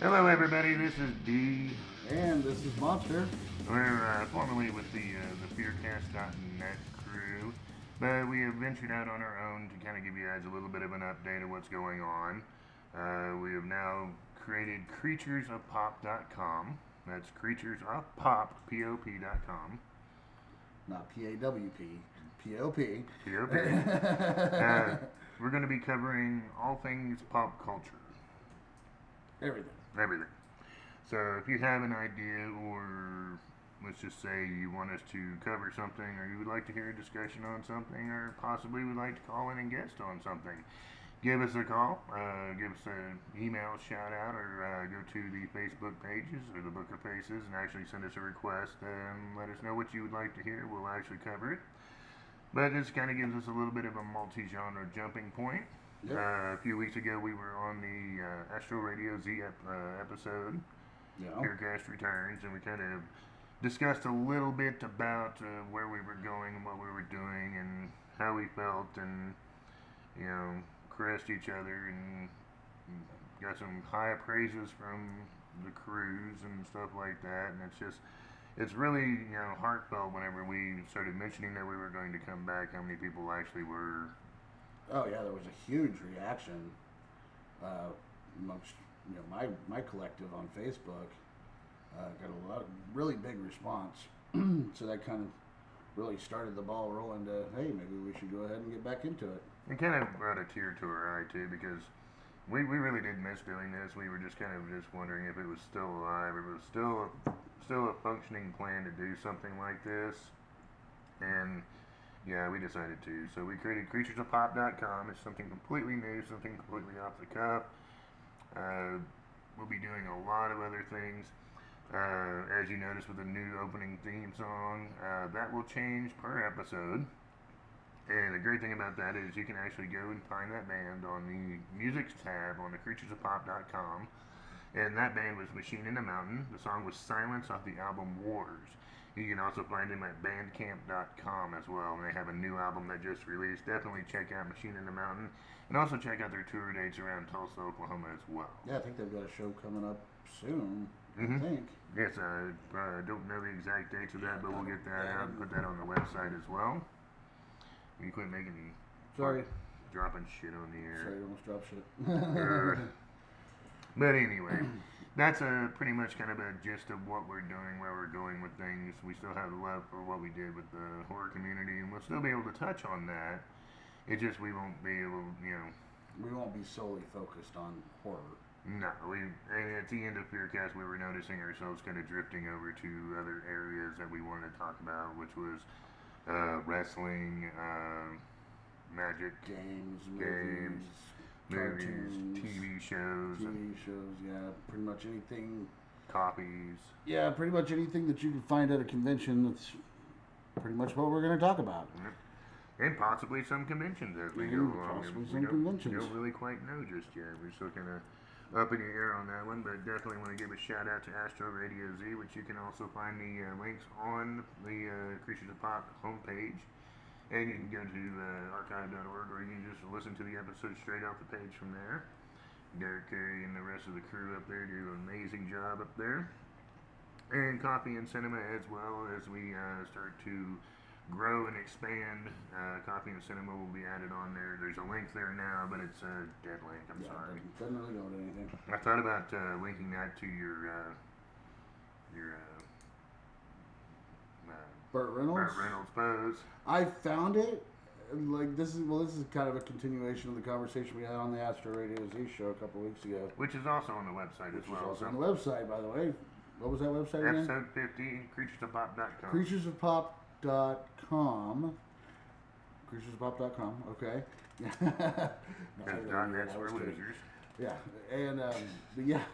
Hello, everybody. This is D. And this is Monster. We're formerly with the FearCast.net crew, but we have ventured out on our own to kind of give you guys a little bit of an update of what's going on. We have now created CreaturesOfPop.com. That's CreaturesOfPop, P-O-P.com. Not P-A-W-P, P-O-P. P-O-P. We're going to be covering all things pop culture. Everything. So if you have an idea, or let's just say you want us to cover something, or you would like to hear a discussion on something, or possibly would like to call in and guest on something, give us a call, give us an email shout out, or go to the Facebook pages or the Book of Faces and actually send us a request and let us know what you would like to hear. We'll actually cover it. But this kind of gives us a little bit of a multi-genre jumping point. Yep. A few weeks ago, we were on the Astro Radio Z episode, PearCast Returns, and we kind of discussed a little bit about where we were going and what we were doing and how we felt, and caressed each other and got some high praises from the crews and stuff like that. And it's really heartfelt whenever we started mentioning that we were going to come back. How many people actually were. Oh yeah, there was a huge reaction amongst my collective on Facebook. Got a lot of really big response, so that kind of really started the ball rolling to, hey, maybe we should go ahead and get back into it. It kind of brought a tear to our eye too, because we really did miss doing this. We were just kind of wondering if it was still alive, if it was still a functioning plan to do something like this, and yeah, we decided to. So we created CreaturesOfPop.com. It's something completely new, something completely off the cuff. We'll be doing a lot of other things. As you notice with the new opening theme song, that will change per episode. And the great thing about that is you can actually go and find that band on the Music tab on the CreaturesOfPop.com. And that band was Machine in the Mountain. The song was Silence off the album Wars. You can also find them at bandcamp.com as well, and they have a new album that just released. Definitely check out Machine in the Mountain, and also check out their tour dates around Tulsa, Oklahoma as well. Yeah, I think they've got a show coming up soon, I think. Yes, I don't know the exact dates of that, but we'll get that out and put that on the website as well. You quit making dropping shit on the air. Sorry, you almost dropped shit. But anyway, that's pretty much kind of a gist of what we're doing, where we're going with things. We still have love for what we did with the horror community, and we'll still be able to touch on that. It's just we won't be able, We won't be solely focused on horror. No, and at the end of Fearcast, we were noticing ourselves kind of drifting over to other areas that we wanted to talk about, which was wrestling, magic, games, movies, cartoons, TV shows, yeah, pretty much anything. Copies. Yeah, pretty much anything that you can find at a convention. That's pretty much what we're going to talk about. And possibly some conventions as we go along. We don't really quite know just yet. We're still kind of up in the air on that one, but definitely want to give a shout out to Astro Radio Z, which you can also find the links on the Creatures of Pop homepage. And you can go to archive.org, or you can just listen to the episode straight off the page from there. Derek Carey and the rest of the crew up there do an amazing job up there. And Coffee and Cinema as well, as we start to grow and expand. Coffee and Cinema will be added on there. There's a link there now, but it's a dead link. I'm sorry. It doesn't really go to anything. I thought about linking that to your Burt Reynolds pose. I found it. Like this is kind of a continuation of the conversation we had on the Astro Radio Z show a couple weeks ago. Which is also on the website as well. Also on the website, by the way. What was that website again? Episode 50, CreaturesOfPop.com. CreaturesOfPop.com. CreaturesOfPop.com. Okay. .net's for losers. Yeah, and but yeah.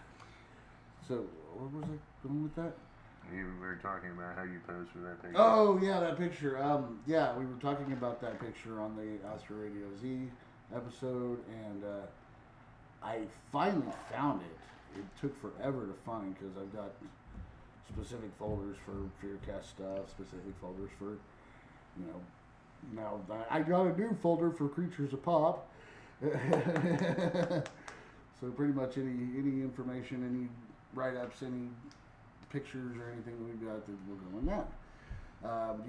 So what was I going with that? You were talking about how you posed for that picture. Oh, yeah, that picture. Yeah, we were talking about that picture on the Astro Radio Z episode, and I finally found it. It took forever to find because I've got specific folders for Fearcast stuff, specific folders for, now I got a new folder for Creatures of Pop. So pretty much any information, any write-ups, any pictures or anything we've got that will go in that.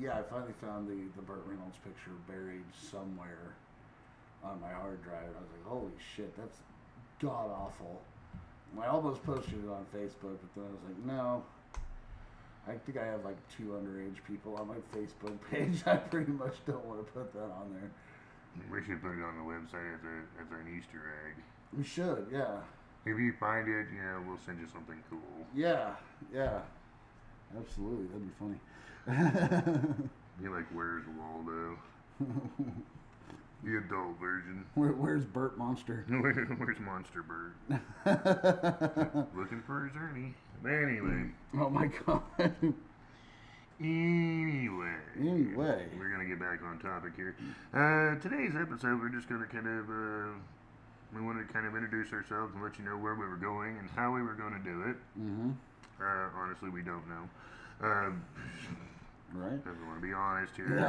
Yeah, I finally found the Burt Reynolds picture buried somewhere on my hard drive. I was like, holy shit, that's god awful. I almost posted it on Facebook, but then I was like, no. I think I have like 2 underage people on my Facebook page. I pretty much don't want to put that on there. We should put it on the website as an Easter egg. We should, yeah. If you find it, we'll send you something cool. Yeah. Absolutely, that'd be funny. You like Where's Waldo? The adult version. Where's Burt Monster? Where's Monster Burt? Looking for his Ernie. But anyway. Oh my god. Anyway. We're going to get back on topic here. Today's episode, we're just going to kind of, we wanted to kind of introduce ourselves and let you know where we were going and how we were going to do it. Mm-hmm. Honestly, we don't know. Right. Doesn't want to be honest here.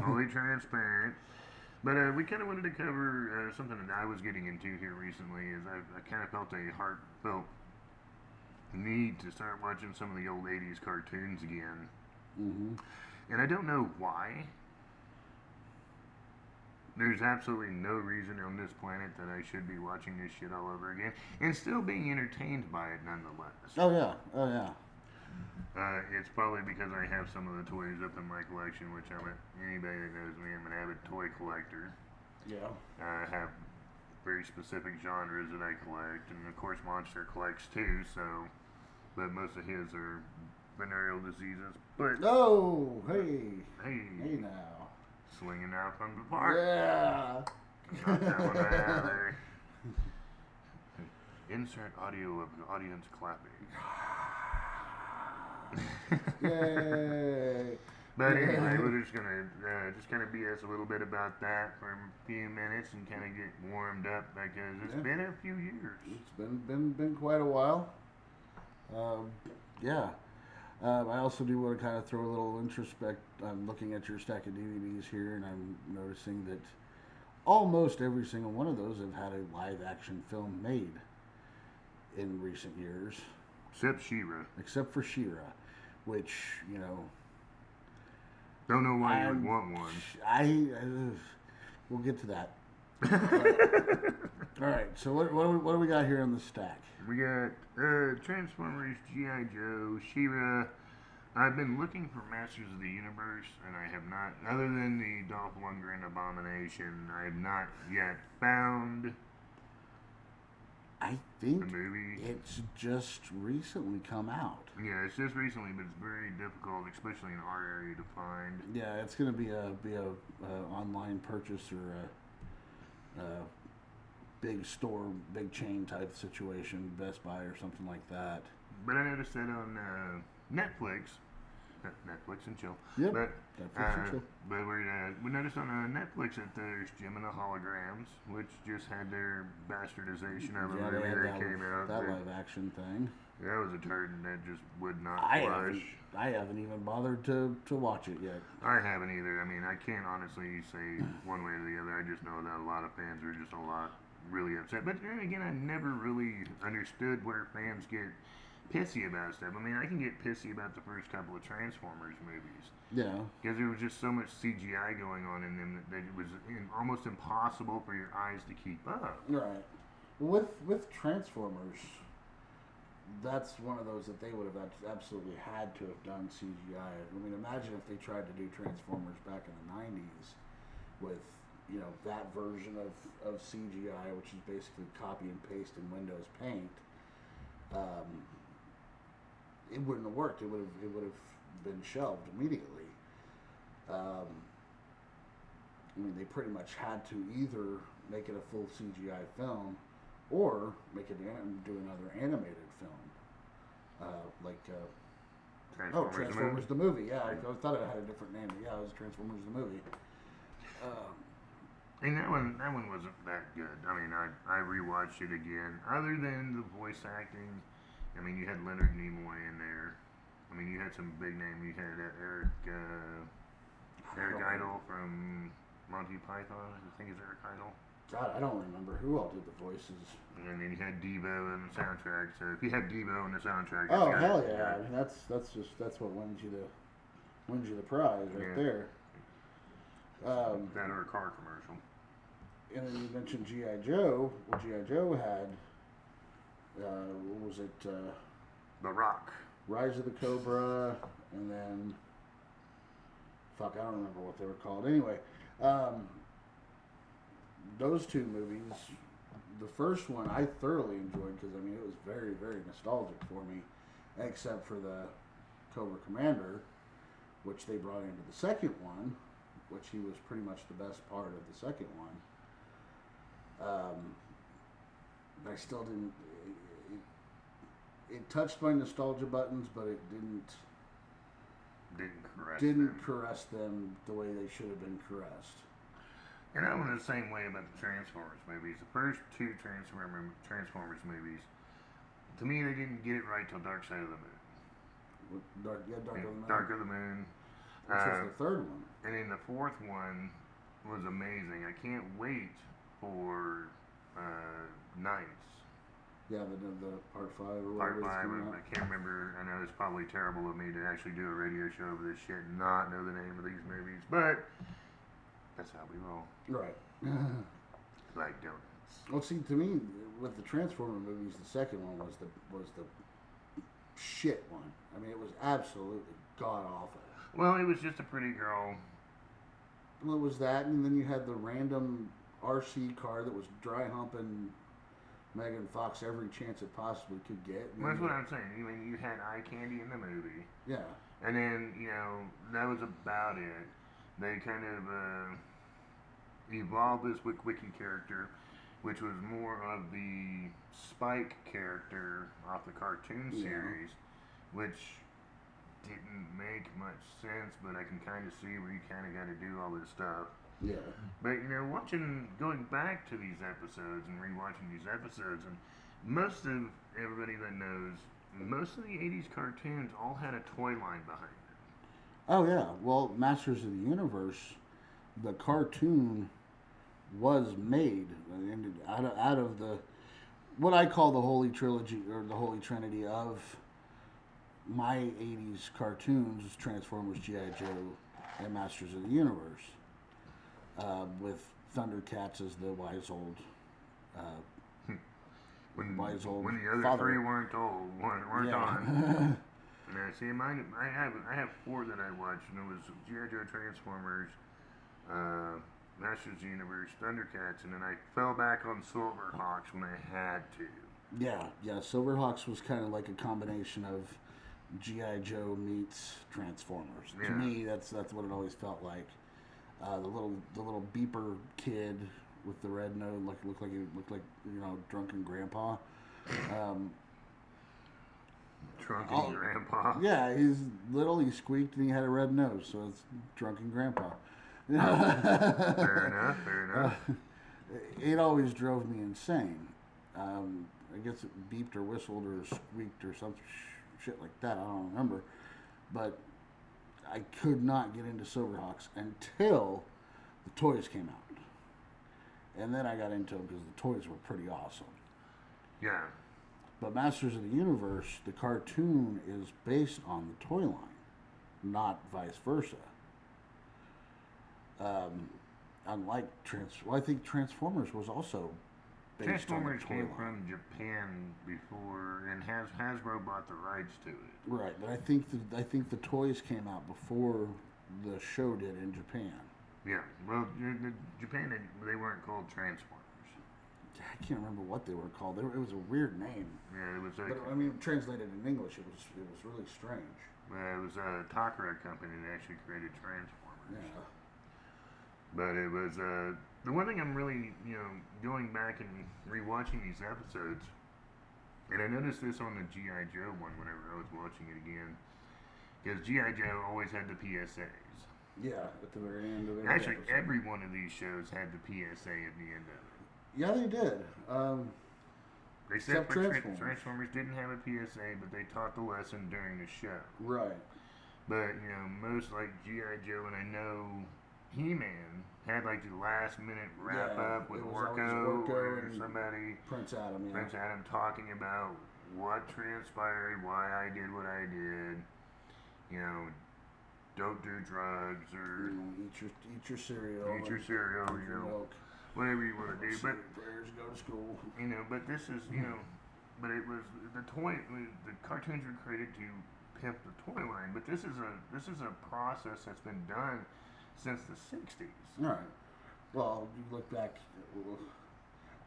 Only transparent. But we kind of wanted to cover something that I was getting into here recently. Is I kind of felt a heartfelt need to start watching some of the old 80s cartoons again. Mm-hmm. And I don't know why. There's absolutely no reason on this planet that I should be watching this shit all over again and still being entertained by it nonetheless. Oh yeah. It's probably because I have some of the toys up in my collection, which anybody that knows me, I'm an avid toy collector. Yeah. I have very specific genres that I collect, and of course Monster collects too, but most of his are venereal diseases. But oh, hey now. Swinging out from the park. Yeah. Got that one out there. Insert audio of the audience clapping. Yay. But anyway, we're just gonna just kind of BS a little bit about that for a few minutes and kind of get warmed up because it's been a few years. It's been quite a while. Yeah. I also do want to kind of throw a little introspect. I'm looking at your stack of DVDs here, and I'm noticing that almost every single one of those have had a live action film made in recent years. Except She-Ra. Except for She-Ra, which, don't know why you would want one. We'll get to that. All right, so what do we got here on the stack? We got Transformers, G.I. Joe, She-Ra. I've been looking for Masters of the Universe, and I have not, other than the Dolph Lundgren Abomination, I have not yet found I think the movie. It's just recently come out. Yeah, it's just recently, but it's very difficult, especially in our area, to find. Yeah, it's gonna be a online purchase or a big store, big chain type situation, Best Buy or something like that. But I noticed that on Netflix and chill. Yep. But Netflix and chill. But we noticed on Netflix that there's Jim and the Holograms, which just had their bastardization of a movie that came out. That live action thing. That was a turd and that just would not I haven't even bothered to watch it yet. I haven't either. I mean, I can't honestly say one way or the other. I just know that a lot of fans are just really upset. But then again, I never really understood where fans get pissy about stuff. I mean, I can get pissy about the first couple of Transformers movies. Yeah. Because there was just so much CGI going on in them that it was almost impossible for your eyes to keep up. Right. With Transformers, that's one of those that they would have absolutely had to have done CGI. I mean, imagine if they tried to do Transformers back in the 90s with, that version of CGI, which is basically copy and paste in Windows Paint. It wouldn't have worked. It would have been shelved immediately. I mean, they pretty much had to either make it a full CGI film or do another animated film, Transformers the movie. Yeah, I thought it had a different name. But yeah, it was Transformers the movie. And that one wasn't that good. I mean, I rewatched it again. Other than the voice acting, I mean, you had Leonard Nimoy in there. I mean, you had some big name. You had Eric Idle from Monty Python. I think it's Eric Idle. God, I don't remember who all did the voices. And then you had Devo in the soundtrack. So if you have Devo in the soundtrack, Oh it's hell good. yeah! I mean that's what wins you the prize right there. That or a car commercial. And then you mentioned G.I. Joe. Well, G.I. Joe had what was it? The Rock. Rise of the Cobra, and then fuck, I don't remember what they were called. Anyway, those two movies. The first one I thoroughly enjoyed because I mean it was very, very nostalgic for me, except for the Cobra Commander, which they brought into the second one, which he was pretty much the best part of the second one. But I still didn't. It touched my nostalgia buttons, but it didn't caress them the way they should have been caressed. And I'm the same way about the Transformers movies. The first two Transformers movies, to me, they didn't get it right till Dark Side of the Moon. Dark of the Moon. Dark of the Moon. Which was the third one. And then the fourth one was amazing. I can't wait for Nights. Yeah, the part 5 or Part whatever. 5, I can't remember. I know it's probably terrible of me to actually do a radio show over this shit and not know the name of these movies, but that's how we roll. Right. Like donuts. Well, see, to me, with the Transformer movies, the second one was the shit one. I mean, it was absolutely god awful. Well, it was just a pretty girl. Well, it was that, and then you had the random RC car that was dry humping Megan Fox every chance it possibly could get. Well, that's what I'm saying. I mean, you had eye candy in the movie. Yeah. And then, that was about it. They kind of evolved this Wiki character, which was more of the Spike character off the cartoon series, which didn't make much sense, but I can kind of see where you kind of got to do all this stuff. Yeah. But, going back to these episodes and rewatching these episodes, and most of everybody that knows, most of the 80s cartoons all had a toy line behind it. Oh, yeah. Well, Masters of the Universe, the cartoon was made out of the, what I call the Holy Trilogy, or the Holy Trinity of my 80s cartoons, Transformers, G.I. Joe, and Masters of the Universe. With Thundercats as the wise old when when the other father. three weren't on. Now, see, mine, I have 4 that I watched, and it was G.I. Joe, Transformers, Masters of the Universe, Thundercats, and then I fell back on Silverhawks when I had to. Yeah. Silverhawks was kind of like a combination of G.I. Joe meets Transformers. Yeah. To me, that's what it always felt like. The little beeper kid with the red nose, looked like drunken grandpa. Drunken grandpa. Yeah, he's little. He squeaked and he had a red nose, so it's drunken grandpa. Fair enough. It always drove me insane. I guess it beeped or whistled or squeaked or some shit like that. I don't remember, but I could not get into Silverhawks until the toys came out. And then I got into them because the toys were pretty awesome. Yeah. But Masters of the Universe, the cartoon is based on the toy line, not vice versa. Unlike I think Transformers was also based Transformers on the toy came line. from Japan before, and Hasbro bought the rights to it. Right, but I think the toys came out before the show did in Japan. Yeah, well, Japan, they weren't called Transformers. I can't remember what they were called. It was a weird name. Yeah, it was But I mean, translated in English, it was really strange. it was a Takara company that actually created Transformers. Yeah. But it was the one thing I'm really going back and rewatching these episodes, and I noticed this on the G.I. Joe one whenever I was watching it again, because G.I. Joe always had the PSAs. Yeah, at the very end of every Actually, episode. every one of these shows had the PSA at the end of it. Yeah, they did. Except Except for Transformers. Transformers didn't have a PSA, but they taught the lesson during the show. Right. But most like G.I. Joe, and I know He-Man had like the last minute wrap Yeah, up with it was always Orko Orko or and somebody. Prince Adam, yeah. Prince Adam talking about what transpired, why I did what I did. You know, don't do drugs or Eat your cereal. eat your cereal. Drink You your know, milk. whatever you want to do. Say But your prayers, go to school. you know, but this is but it was the toy. The cartoons were created to pimp the toy line, but this is a process that's been done since the '60s. All right. Well, you look back.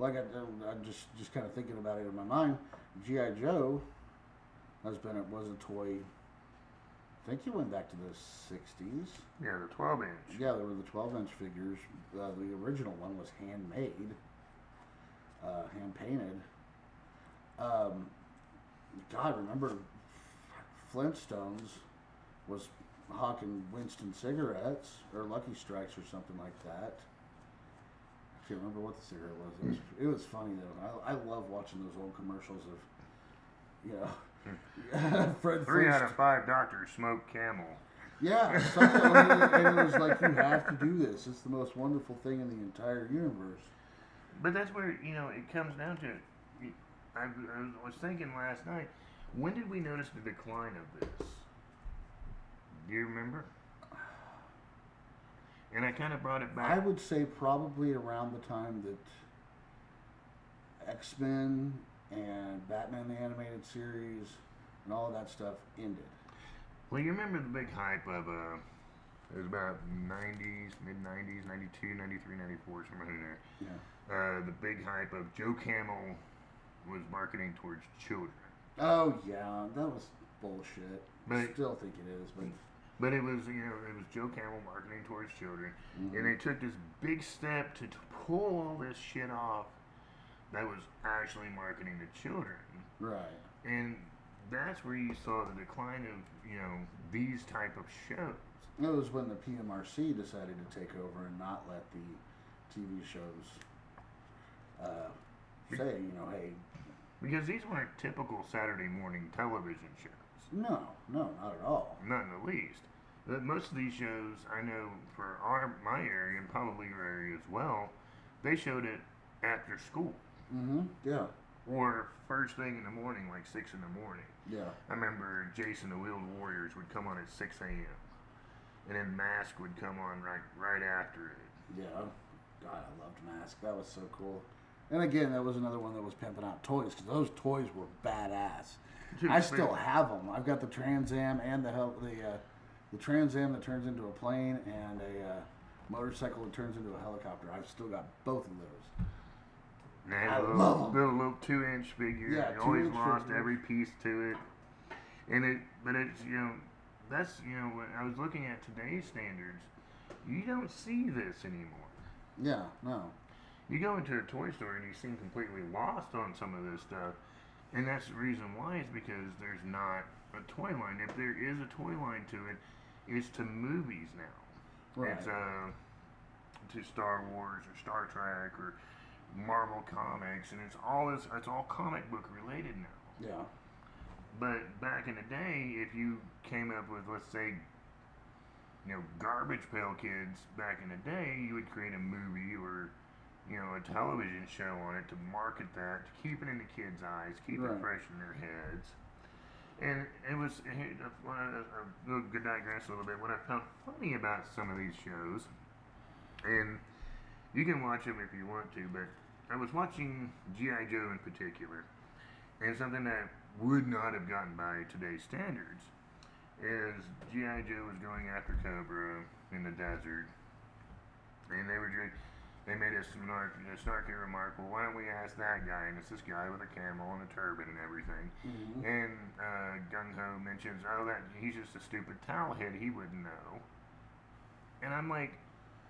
Like I'm just kind of thinking about it in my mind. GI Joe was a toy. I think he went back to the '60s. Yeah, the 12-inch. Yeah, there were the 12-inch figures. The original one was handmade, hand painted. God, remember Flintstones was hawking Winston cigarettes or Lucky Strikes or something like that. I can't remember what the cigarette was. It was funny though. I love watching those old commercials of, Fred. 3 out of 5 doctors smoke Camel. Yeah, and it was like, you have to do this. It's the most wonderful thing in the entire universe. But that's where it comes down to. I was thinking last night. When did we notice the decline of this? Do you remember? And I kind of brought it back. I would say probably around the time that X-Men and Batman the Animated Series and all of that stuff ended. Well, you remember the big hype of, it was about 90s, mid-90s, 92, 93, 94, somewhere in there. Yeah. The big hype of Joe Camel was marketing towards children. Oh, yeah, that was bullshit. I But still think it is, But it was, it was Joe Camel marketing towards children, Mhm. and they took this big step to pull all this shit off that was actually marketing to children. right. And that's where you saw the decline of, these type of shows. It was when the PMRC decided to take over and not let the TV shows say, hey. Because these weren't typical Saturday morning television shows. No, not at all. Not in the least. Most of these shows, I know for my area and probably your area as well, they showed it after school. Mm-hmm. Yeah. Or first thing in the morning, like 6 in the morning. Yeah. I remember Jason the Wheeled Warriors would come on at 6 a.m. And then Mask would come on right after it. Yeah. God, I loved Mask. That was so cool. And again, that was another one that was pimping out toys, because those toys were badass. Dude, I still have them. I've got the Trans Am and the Trans Am that turns into a plane, and a motorcycle that turns into a helicopter. I've still got both of those. And they had I a love 'em. little 2-inch figure. Yeah, you always 2-inch lost figure. every piece to it. And but it's, that's, when I was looking at today's standards, you don't see this anymore. Yeah, no. You go into a toy store and you seem completely lost on some of this stuff. And that's the reason why, is because there's not a toy line. If there is a toy line to it, it's to movies now. Right. It's to Star Wars or Star Trek or Marvel Comics, and it's all comic book related now. Yeah. But back in the day, if you came up with, let's say, Garbage Pail Kids back in the day, you would create a movie or a television show on it to market that, to keep it in the kids' eyes, keep Right. it fresh in their heads. And it was, I'll digress a little bit, what I found funny about some of these shows, and you can watch them if you want to, but I was watching G.I. Joe in particular, and something that would not have gotten by today's standards is G.I. Joe was going after Cobra in the desert, and they made a snarky remark, well, why don't we ask that guy? And it's this guy with a camel and a turban and everything. Mm-hmm. And Gung Ho mentions, that he's just a stupid towelhead, he wouldn't know. And I'm like,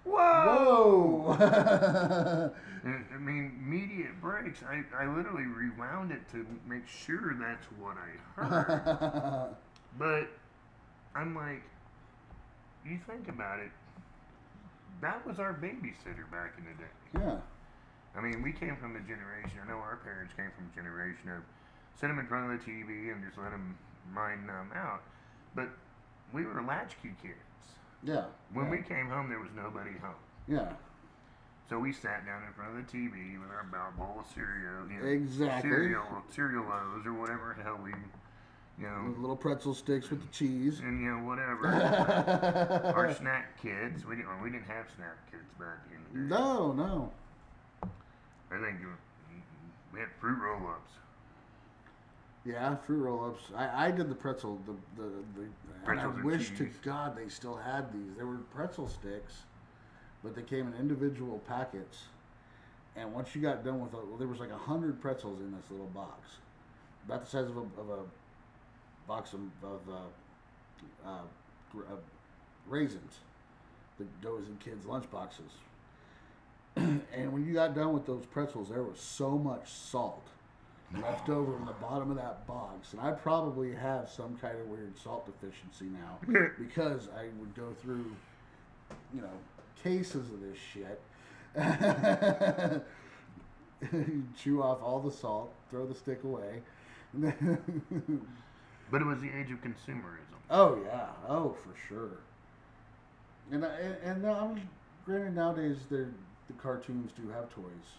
whoa! Whoa! I mean, immediate breaks. I literally rewound it to make sure that's what I heard. But I'm like, you think about it, that was our babysitter back in the day. Yeah. I mean, we came from the generation, I know our parents came from a generation of sit them in front of the TV and just let them mind numb out. But we were latchkey kids. Yeah. When yeah. we came home, there was nobody home. Yeah. So we sat down in front of the TV with our bowl of cereal, Exactly. cereal loaves or whatever hell we, With little pretzel sticks with the cheese. and whatever. Our snack kits. We didn't have snack kits back in the day. No. I think we had fruit roll-ups. Yeah, fruit roll-ups. I did the pretzel. The and I Pretzels and wish to cheese. God they still had these. They were pretzel sticks, but they came in individual packets. And once you got done with there was like 100 pretzels in this little box, about the size of a box of raisins that goes in kids' lunch boxes. And when you got done with those pretzels, there was so much salt left over in the bottom of that box. And I probably have some kind of weird salt deficiency now because I would go through, cases of this shit. Chew off all the salt, throw the stick away. But it was the age of consumerism. Oh yeah, oh for sure. And now, granted, nowadays the cartoons do have toys.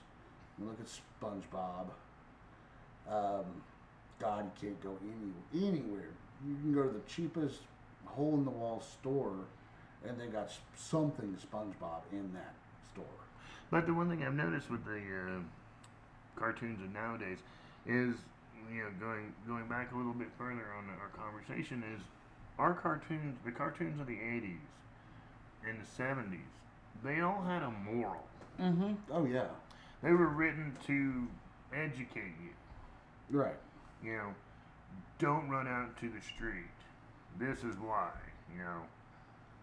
You look at SpongeBob. God, you can't go anywhere. You can go to the cheapest hole in the wall store, and they got something SpongeBob in that store. But the one thing I've noticed with the cartoons of nowadays is, going back a little bit further on our conversation, is the cartoons of the 80s and the 70s, they all had a moral. Mm-hmm. Oh yeah. They were written to educate you. Right. Don't run out to the street. This is why.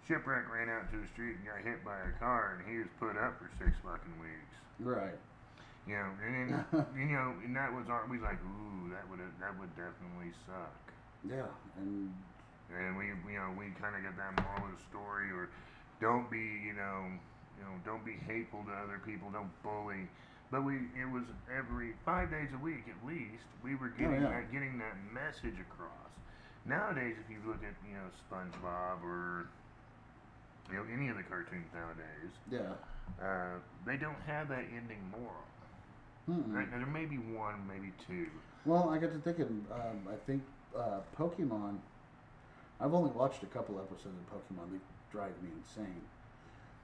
Shipwreck ran out to the street and got hit by a car, and he was put up for 6 fucking weeks. Right. And then and that was we was like, ooh, that would definitely suck. Yeah, and we kind of get that moral of the story, or don't be don't be hateful to other people, don't bully. But it was every 5 days a week at least we were getting that message across. Nowadays, if you look at SpongeBob or any of the cartoons nowadays, they don't have that ending moral. Right? Now, there may be one, maybe two. Well, I got to thinking. I think Pokemon. I've only watched a couple episodes of Pokemon. They drive me insane.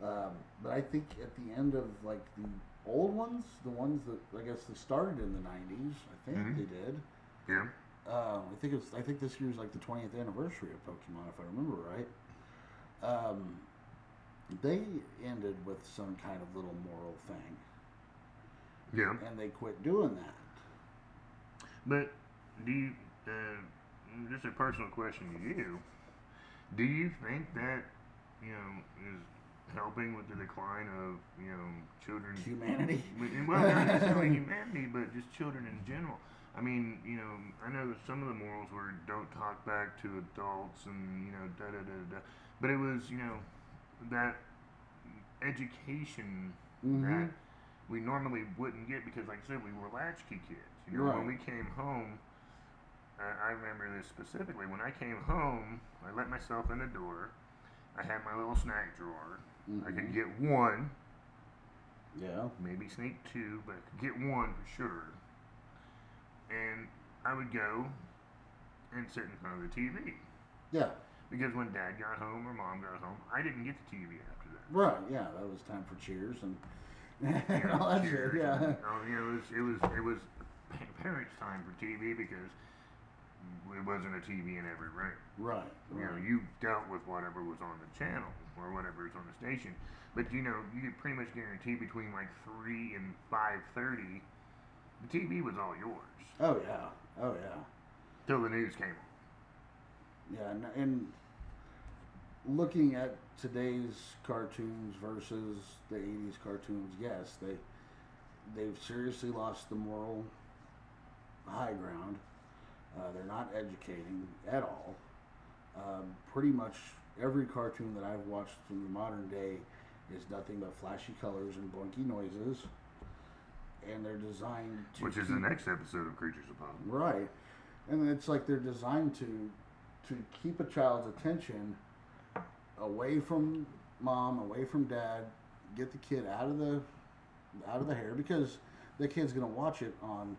But I think at the end of like the old ones, the ones that I guess they started in the '90s, I think they did. Yeah. I think this year's like the 20th anniversary of Pokemon, if I remember right. They ended with some kind of little moral thing. Yeah. And they quit doing that. But do you? Just a personal question to you. Do you think that is helping with the decline of children? Humanity. Well, not necessarily humanity, but just children in general. I mean, I know that some of the morals were don't talk back to adults and da da da da. But it was that education that we normally wouldn't get because, like I said, we were latchkey kids. Right. When we came home, I remember this specifically. When I came home, I let myself in the door. I had my little snack drawer. I could get one. Yeah. Maybe sneak two, but I could get one for sure. And I would go and sit in front of the TV. Yeah. Because when Dad got home or Mom got home, I didn't get the TV after that. Right. Yeah. That was time for Cheers and all that shit. Yeah. It was parents' time for TV because it wasn't a TV in every room. Right. You dealt with whatever was on the channel or whatever was on the station, but you could pretty much guarantee between like 3 and 5:30, the TV was all yours. Oh yeah. Till the news came on. Yeah, and looking at today's cartoons versus the '80s cartoons, yes, they've seriously lost the moral high ground. They're not educating at all. Pretty much every cartoon that I've watched from the modern day is nothing but flashy colors and blinky noises, and they're designed to Which is the next episode of Creatures of Pop. right, and it's like they're designed to keep a child's attention away from mom, away from dad. Get the kid out of the hair, because the kid's gonna watch it on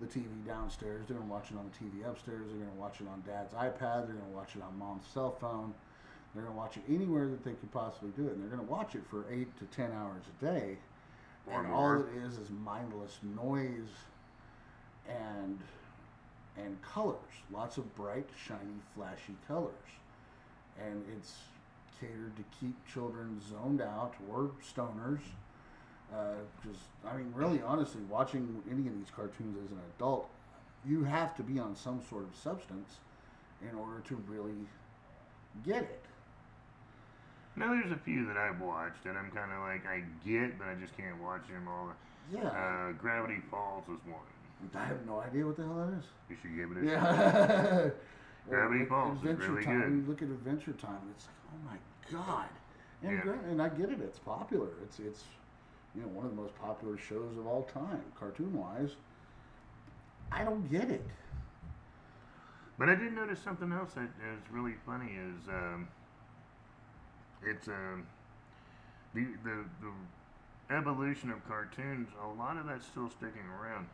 the TV downstairs. They're gonna watch it on the TV upstairs. They're gonna watch it on dad's iPad. They're gonna watch it on mom's cell phone. They're gonna watch it anywhere that they could possibly do it, and they're gonna watch it for 8 to 10 hours a day. Or And more. all it is mindless noise and colors. Lots of bright, shiny, flashy colors. And it's catered to keep children zoned out or stoners. Just, I mean, really, honestly, watching any of these cartoons as an adult, you have to be on some sort of substance in order to really get it. Now there's a few that I've watched and I'm kind of like, I get, but I just can't watch them all. Yeah. Gravity Falls is one. I have no idea what the hell that is. You should give it a Yeah. Gravity Falls is Adventure really Time. good. You look at Adventure Time, it's like, oh my god. And Yeah. and I get it. It's popular. It's one of the most popular shows of all time, cartoon wise. I don't get it. But I did notice something else that is really funny is it's the evolution of cartoons. A lot of that's still sticking around.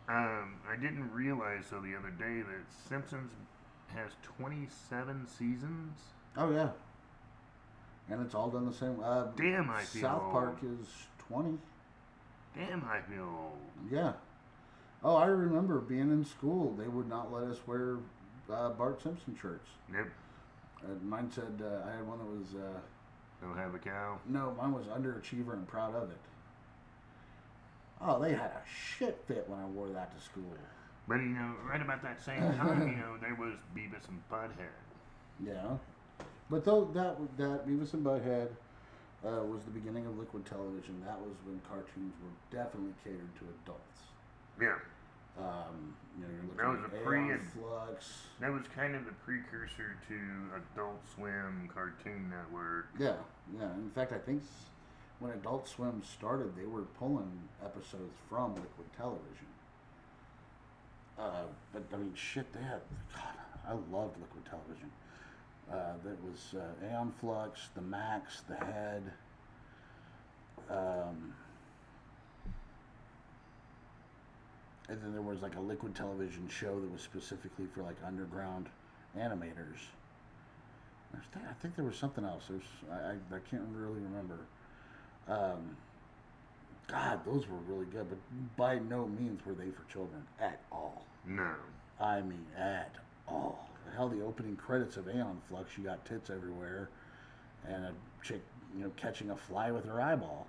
I didn't realize till the other day that Simpsons has 27 seasons. Oh yeah. And it's all done the same. Damn, I feel South old. Park is 20. Damn, I feel old. Yeah. Oh, I remember being in school. They would not let us wear Bart Simpson shirts. Yep. Mine said I had one that was. Don't have a cow. No, mine was underachiever and proud of it. Oh, they had a shit fit when I wore that to school. But right about that same time, there was Beavis and Butthead. Yeah, but though that Beavis and Butthead was the beginning of Liquid Television. That was when cartoons were definitely catered to adults. Yeah. You're That was looking a at pre- Aeon Flux. That was kind of the precursor to Adult Swim, Cartoon Network. Yeah, yeah. In fact, I think when Adult Swim started, they were pulling episodes from Liquid Television. But I mean, shit, they had. God, I loved Liquid Television. That was Aeon Flux, the Max, the Head. And then there was like a Liquid Television show that was specifically for like underground animators. I think there was something else. I can't really remember. God, those were really good, but by no means were they for children at all. No. I mean, at all. Hell, the opening credits of Aeon Flux, you got tits everywhere, and a chick, catching a fly with her eyeball.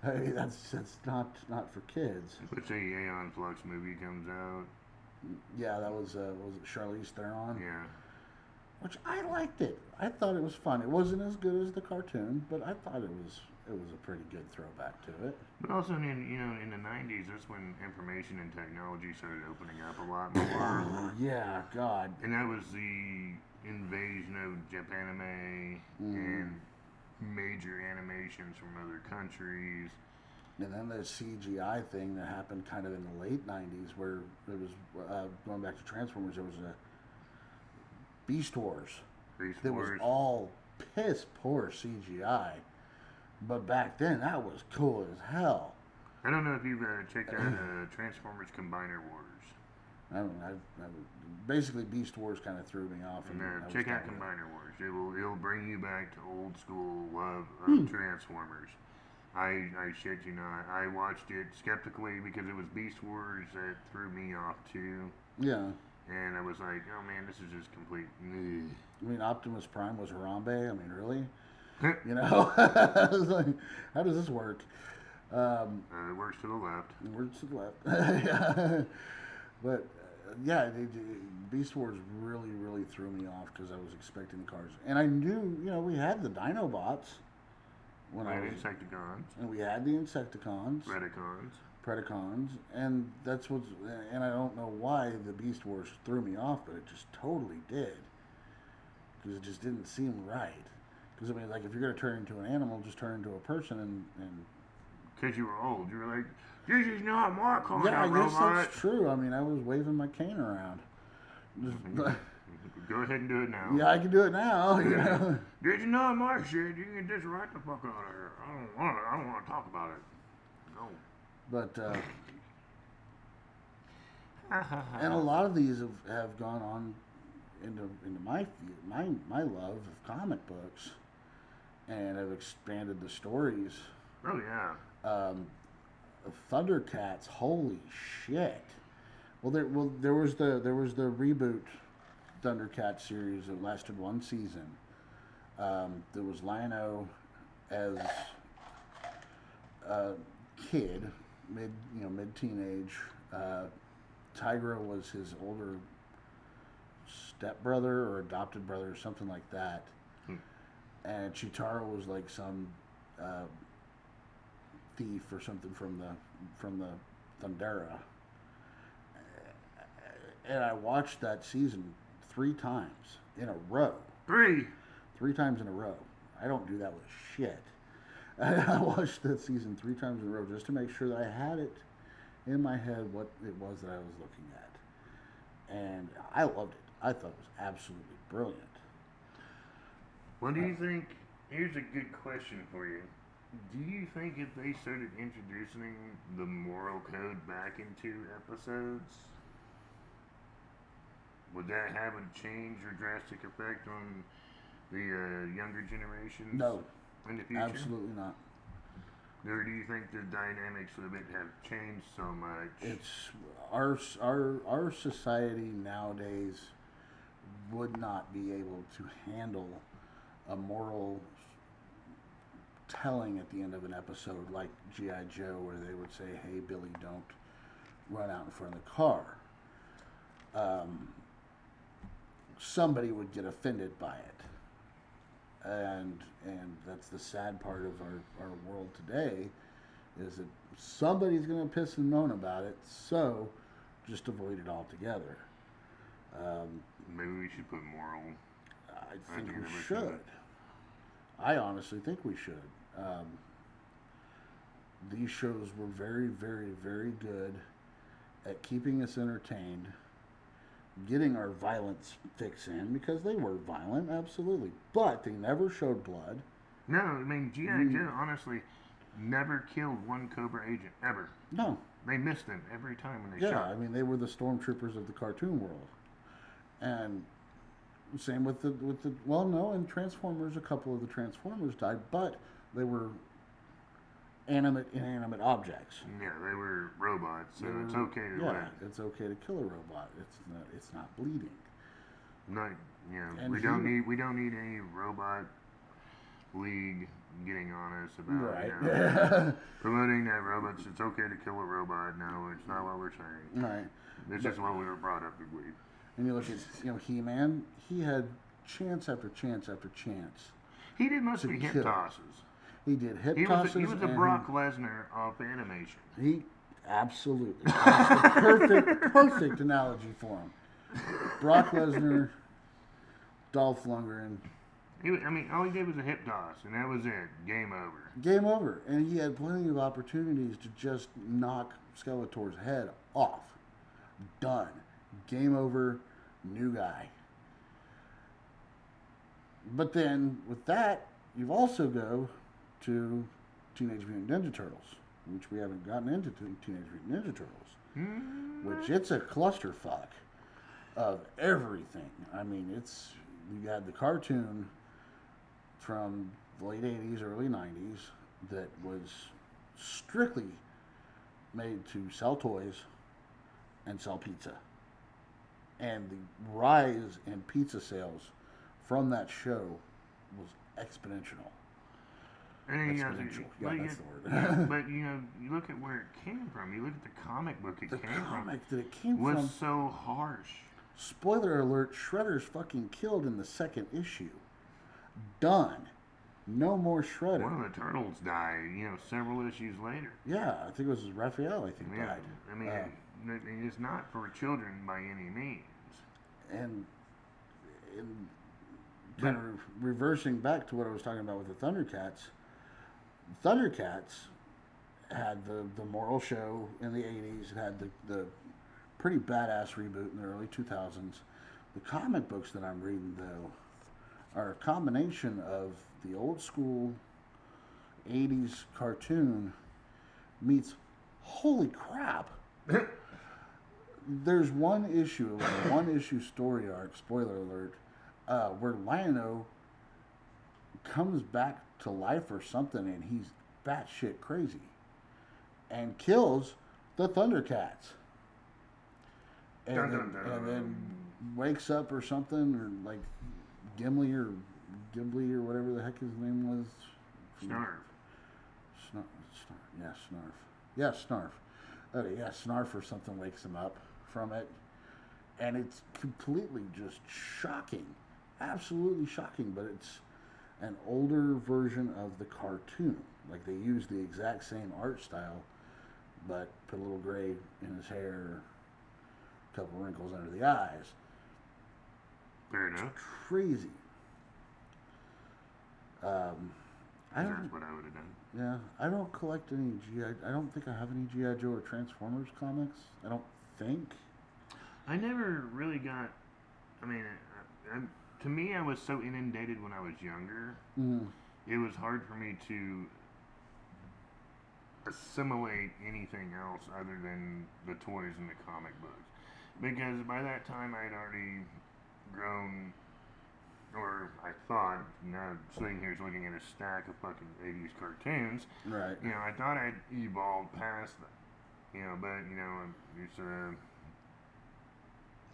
I mean, that's not for kids. Let's say Aeon Flux movie comes out. Yeah, that was it Charlize Theron? Yeah. Which I liked it. I thought it was fun. It wasn't as good as the cartoon, but I thought it was a pretty good throwback to it. But also in the 90s, that's when information and technology started opening up a lot more. Yeah, God. And that was the invasion of Japanime and major animations from other countries. And then the CGI thing that happened kind of in the late 90s where there was, going back to Transformers, there was a Beast Wars. Beast That Wars. was all piss poor CGI. But back then, that was cool as hell. I don't know if you've checked out Transformers Combiner Wars. I don't know. Basically, Beast Wars kind of threw me off. And I was check out kinda- Combiner Wars. It'll bring you back to old school love of Transformers. I shit you not. I watched it skeptically because it was Beast Wars that threw me off too. Yeah. And I was like, oh man, this is just complete. Ugh. I mean, Optimus Prime was Harambe. I mean, really? I was like, how does this work? It works to the left. Words to the left. Yeah. But, Beast Wars really, really threw me off because I was expecting the cars. And I knew, we had the Dinobots. We had Insecticons, And we had the Insecticons. Predacons. Predacons, and and I don't know why the Beast Wars threw me off, but it just totally did, because it just didn't seem right. Because I mean, like if you're gonna turn into an animal, just turn into a person, and Because you were old, you were like, this is not my kind yeah, I of guess robot. that's true. I mean, I was waving my cane around. Go ahead and do it now. Yeah, I can do it now. You know? Did you know Mark said you can just write the fuck out of here? I don't want to talk about it. No. But and a lot of these have gone on into my love of comic books, and have expanded the stories. Oh yeah. Thundercats, holy shit! Well, there was the reboot Thundercats series that lasted one season. There was Lion-O as a kid, mid teenage. Tigra was his older stepbrother or adopted brother or something like that. And Chitara was like some thief or something from the Thundera. And I watched that season 3 times in a row. 3 times in a row. I don't do that with shit. I watched that season 3 times in a row just to make sure that I had it in my head what it was that I was looking at. And I loved it. I thought it was absolutely brilliant. What do you think? Here's a good question for you. Do you think if they started introducing the moral code back into episodes, would that have a change or drastic effect on the younger generations? No. In the future? Absolutely not. Or do you think the dynamics of it have changed so much? It's our society nowadays would not be able to handle a moral telling at the end of an episode like G.I. Joe, where they would say, "Hey, Billy, don't run out in front of the car." Somebody would get offended by it, and that's the sad part of our world today, is that somebody's going to piss and moan about it, so just avoid it altogether. Maybe we should put moral. I think we should. I honestly think we should. These shows were very, very, very good at keeping us entertained, getting our violence fix in, because they were violent, absolutely, but they never showed blood. No, I mean, G.I. Joe honestly never killed one Cobra agent, ever. No. They missed them every time when they shot. Yeah, I mean, they were the stormtroopers of the cartoon world. And same with the well, no, in Transformers, a couple of the Transformers died, but they were inanimate objects. Yeah, they were robots, so it's okay to it's okay to kill a robot. It's not bleeding. Not, And we don't need any robot league getting on us about promoting that robots. It's okay to kill a robot. No, it's not what we're saying. Right. It's just what we were brought up to believe. And you look at He-Man. He had chance after chance after chance. He did mostly hip tosses. He did hip tosses. He was a Brock Lesnar of animation. He absolutely. That's the perfect analogy for him. Brock Lesnar, Dolph Lundgren. All he did was a hip toss, and that was it. Game over. Game over. And he had plenty of opportunities to just knock Skeletor's head off. Done. Game over. New guy. But then, with that, you've also go to Teenage Mutant Ninja Turtles, which we haven't gotten into Teenage Mutant Ninja Turtles, which it's a clusterfuck of everything. I mean, you had the cartoon from the late 80s, early 90s that was strictly made to sell toys and sell pizza. And the rise in pizza sales from that show was exponential. Exponential. That's the word. But you look at where it came from. You look at the comic book it came from. The comic that it came was from so harsh. Spoiler alert, Shredder's fucking killed in the second issue. Done. No more Shredder. One of the turtles died, several issues later. Yeah, I think it was Raphael, died. It's not for children by any means. And kind of reversing back to what I was talking about with the Thundercats had the moral show in the 80s. It had the pretty badass reboot in the early 2000s. The comic books that I'm reading, though, are a combination of the old school 80s cartoon meets, holy crap, there's one issue, like one issue story arc, spoiler alert, where Lion-O comes back to life or something and he's batshit crazy and kills the Thundercats. And, Dun, then, dun, dun. and then wakes up or something, or like Gimli or whatever the heck his name was. Snarf. Yeah, Snarf. Yeah, Snarf. Okay, yeah, Snarf or something wakes him up from it. And it's completely just shocking. Absolutely shocking, but it's an older version of the cartoon. Like they use the exact same art style, but put a little gray in his hair, a couple wrinkles under the eyes. Fair enough. Crazy. I don't. That's what I would have done. Yeah, I don't collect any I don't think I have any GI Joe or Transformers comics. I don't think. I never really got. I mean, to me, I was so inundated when I was younger. Mm. It was hard for me to assimilate anything else other than the toys and the comic books, because by that time I'd already grown, or I thought. Now sitting here looking at a stack of fucking 80s cartoons, Right. you know, I thought I'd evolved past that, you know, but you know, it's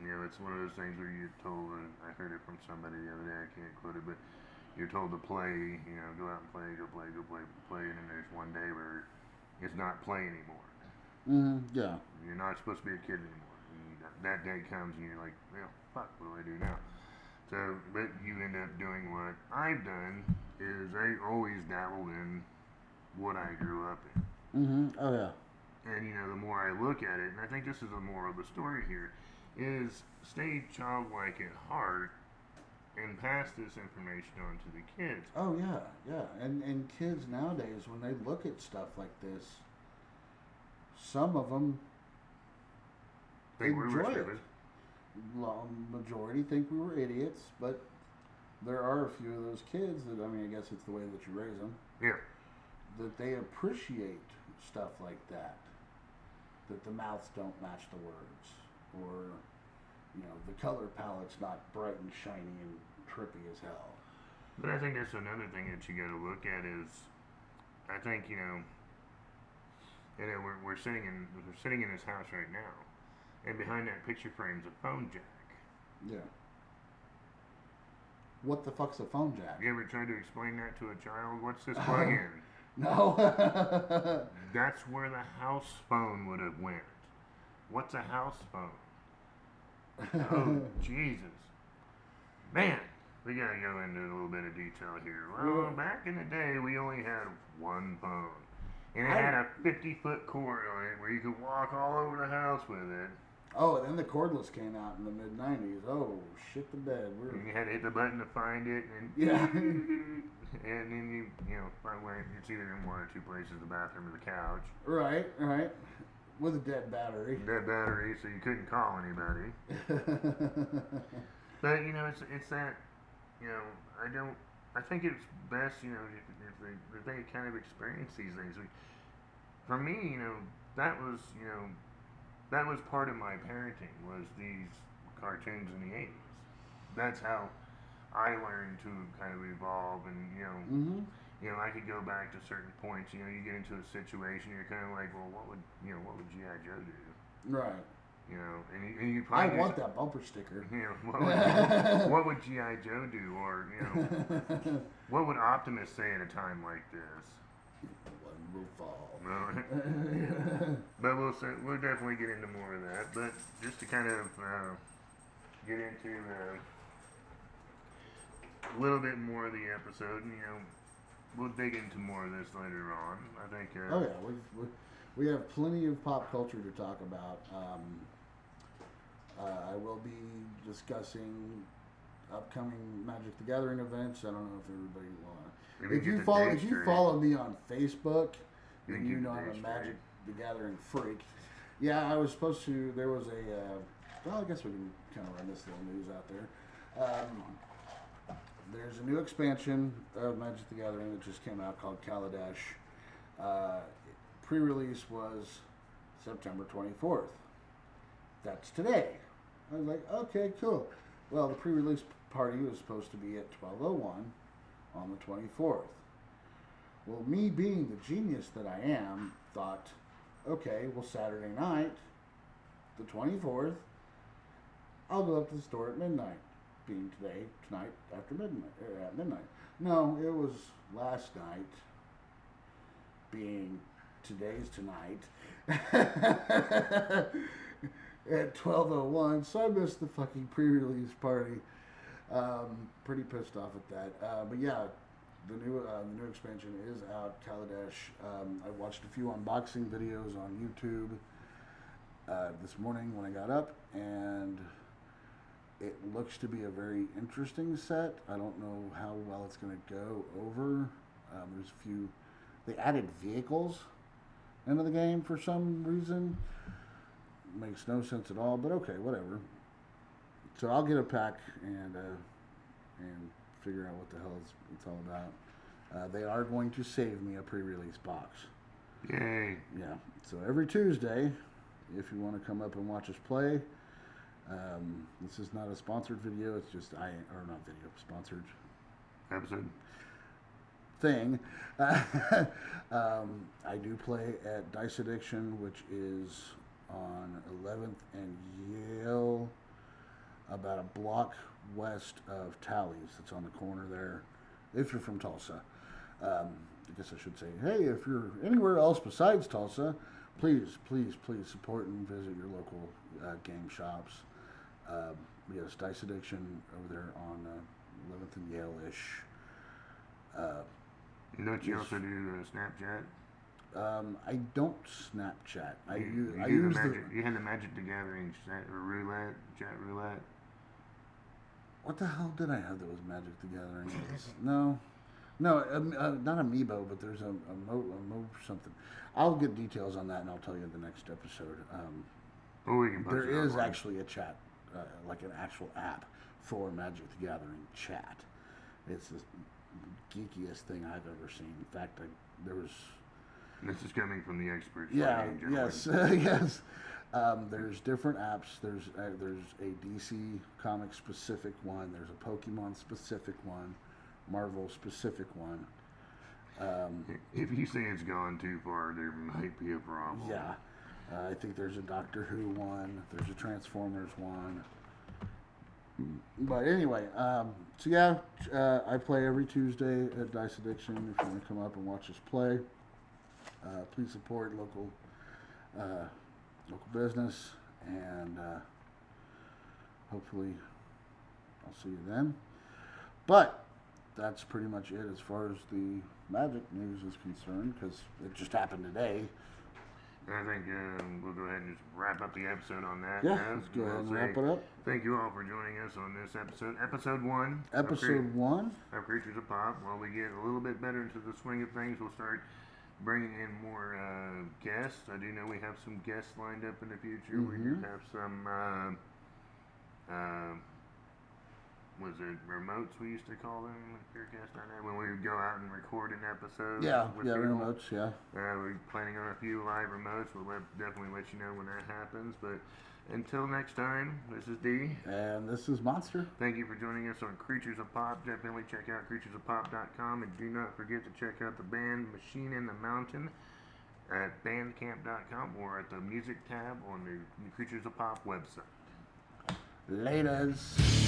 you know, it's one of those things where you're told, and I heard it from somebody the other day, I can't quote it, but you're told to play, you know, go out and play, and then there's one day where it's not play anymore. Yeah. You're not supposed to be a kid anymore. And that day comes and you're like, well, fuck, what do I do now? So, but you end up doing what I've done, is I always dabbled in what I grew up in. Oh yeah. And, you know, the more I look at it, and I think this is the moral of the story here, is stay childlike at heart and pass this information on to the kids. Oh yeah, yeah. And kids nowadays, when they look at stuff like this, some of them Think we were enjoy it. stupid. Majority think we were idiots, but there are a few of those kids that, I mean, I guess it's the way that you raise them, Yeah. that they appreciate stuff like that. That the mouths don't match the words, or you know, the color palette's not bright and shiny and trippy as hell. But I think that's another thing that you got to look at is, I think, you know, we're sitting in his house right now, and behind that picture frame's a phone jack. Yeah. What the fuck's a phone jack? You ever tried to explain that to a child? What's this plug-in? No. That's where the house phone would have went. What's a house phone? Oh, Jesus. Man, we gotta go into a little bit of detail here. Well, back in the day, we only had one phone. And it had a 50-foot cord on it where you could walk all over the house with it. Oh, and then the cordless came out in the mid-90s. Oh, shit the bed. And you had to hit the button to find it. And Yeah. and then you know, find where it's either in one or two places, the bathroom or the couch. Right. With a dead battery. Dead battery, so you couldn't call anybody. But, you know, it's that, you know, I think it's best, you know, if they kind of experience these things. For me, you know, that was part of my parenting, was these cartoons in the 80s. That's how I learned to kind of evolve, and, you know, you know, I could go back to certain points. You know, you get into a situation, you're kind of like, well, what would G.I. Joe do? Right. You know, and you I probably want that bumper sticker. you know, what would G.I. Joe do, or, you know, what would Optimus say at a time like this? One will fall. No. But we'll definitely get into more of that. But just to kind of get into a little bit more of the episode, and, you know, we'll dig into more of this later on. I think. Oh yeah, we have plenty of pop culture to talk about. I will be discussing upcoming Magic the Gathering events. I don't know if everybody will. If you follow me on Facebook, you know I'm a Magic the Gathering freak. Yeah, I was supposed to. There was a well, I guess we can kind of run this little news out there. There's a new expansion of Magic the Gathering that just came out called Kaladesh. Pre-release was September 24th. That's today. I was like, okay, cool. Well, the pre-release party was supposed to be at 12:01 on the 24th. Well, me being the genius that I am, thought, okay, well, Saturday night, the 24th, I'll go up to the store at midnight, being tonight after midnight, at midnight. No, it was last night, being today's tonight, at 12:01, so I missed the fucking pre-release party. Pretty pissed off at that. But yeah, the new expansion is out, Kaladesh. I watched a few unboxing videos on YouTube this morning when I got up, and it looks to be a very interesting set. I don't know how well it's going to go over. There's a few. They added vehicles into the game for some reason. Makes no sense at all, but okay, whatever. So I'll get a pack and figure out what the hell it's all about. They are going to save me a pre-release box. Yay! Yeah. So every Tuesday, if you want to come up and watch us play, this is not a sponsored video. It's just sponsored Episode. thing. I do play at Dice Addiction, which is on 11th and Yale, about a block west of Tallies. It's on the corner there. If you're from Tulsa, I guess I should say, hey, if you're anywhere else besides Tulsa, please support and visit your local game shops. Yes, Dice Addiction over there on 11th and Yale-ish. You also do Snapchat? I don't Snapchat. You had the Magic the Gathering chat roulette. What the hell did I have that was Magic the Gathering? No, not Amiibo, but there's a Mo something. I'll get details on that and I'll tell you in the next episode. There is actually a chat, like an actual app for Magic the Gathering chat. It's the geekiest thing I've ever seen. In fact, there was. This is coming from the experts. Yeah. Yes. Yes. There's different apps. There's a DC comic specific one. There's a Pokemon specific one, Marvel specific one. If you say it's gone too far, there might be a problem. Yeah. I think there's a Doctor Who one. There's a Transformers one. But anyway, so yeah, I play every Tuesday at Dice Addiction. If you want to come up and watch us play, please support local business, and hopefully I'll see you then. But that's pretty much it as far as the Magic news is concerned, because it just happened today. I think we'll go ahead and just wrap up the episode on that. Yeah, let's go ahead and wrap it up. Thank you all for joining us on this episode. Episode 1. Episode 1 of Creatures of Pop. While we get a little bit better into the swing of things, we'll start bringing in more guests. I do know we have some guests lined up in the future. Mm-hmm. We do have some, was it remotes we used to call them here guests on there when we would go out and record an episode? Yeah, with people. remotes, yeah. We're planning on a few live remotes. We'll definitely let you know when that happens. But until next time, this is D. And this is Monster. Thank you for joining us on Creatures of Pop. Definitely check out creaturesofpop.com, and do not forget to check out the band Machine in the Mountain at bandcamp.com or at the music tab on the Creatures of Pop website. Laters.